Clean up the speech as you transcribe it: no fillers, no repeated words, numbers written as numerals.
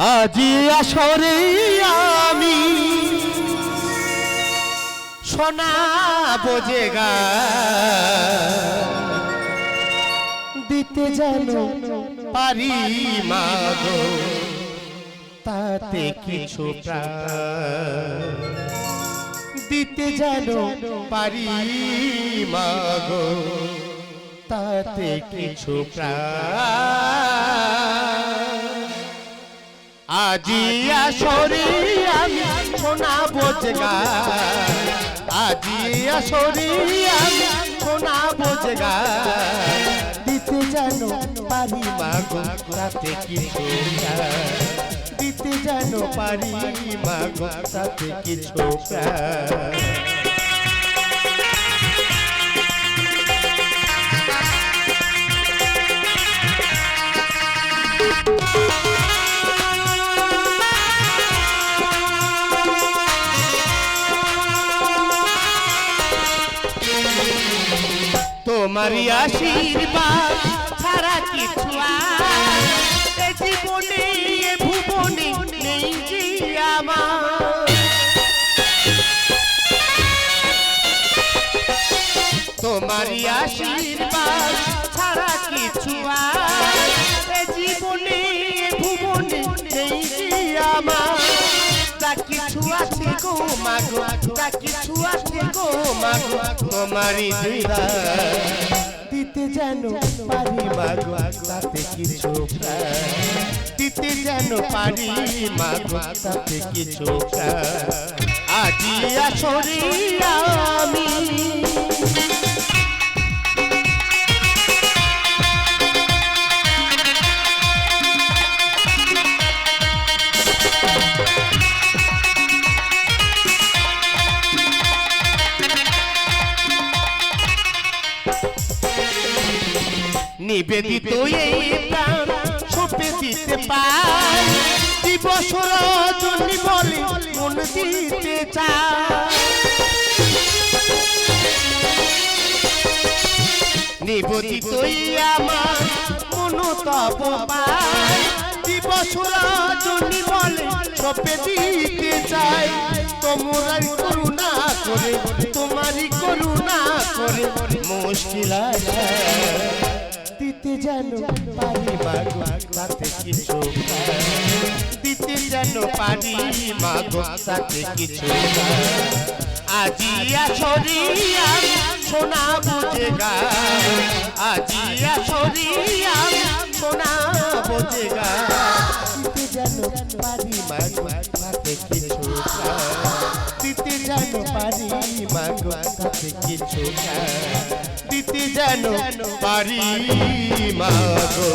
আজি আসরে আমি শোনাবো যে গান দিতে জানো পারি মাগো তাতে কিছু প্রাণ দিতে জানো পারি মাগো তাতে কিছু প্রাণ আজি আসরে আমি শোনাবো যে গান আজি আসরে আমি শোনাবো যে গান দিতে জানো পারি মাগো তাতে কিছু প্রাণ দিতে জানো পারি মাগো তাতে কিছু প্রাণ তোমারই আশীর্বাদ ছাড়া কিছু আর জীবনে ভুবনে নেই যে আমার তোমারই আশীর্বাদ ছাড়া কিছু আর জীবনে ভুবনে নেই যে আমার যা কিছু আছে গো মাগো যা কিছু আছে গো মাগো তোমারই দিদা দিতে জানো পারি মাগো তাতে কিছু দিতে জানো পারি মাগো তাতে কিছু আজি আসরে আমি নিবেদিত এই প্রাণ সঁপে দিতে পাই দিবস রজনী বলে মন দিতে চাই নিবেদিত আমার মন তব পাই দিবস রজনী বলে সঁপে দিতে চাই তোমারই করুণা করে তোমারই করুণা করে মুশকিল আছে দিতে জানো পারি মাগো তাতে কিছু দিতে জানো পারি মাগো তাতে কিছু আজি আসরে আমি শোনাবো যে গান আজি আসরে আমি শোনাবো যে গান দিতে জানো পারি মাগো তাতে কিছু দিতে জানো পারি মাগো তাতে কিছু দিতে জানো পারি মাগো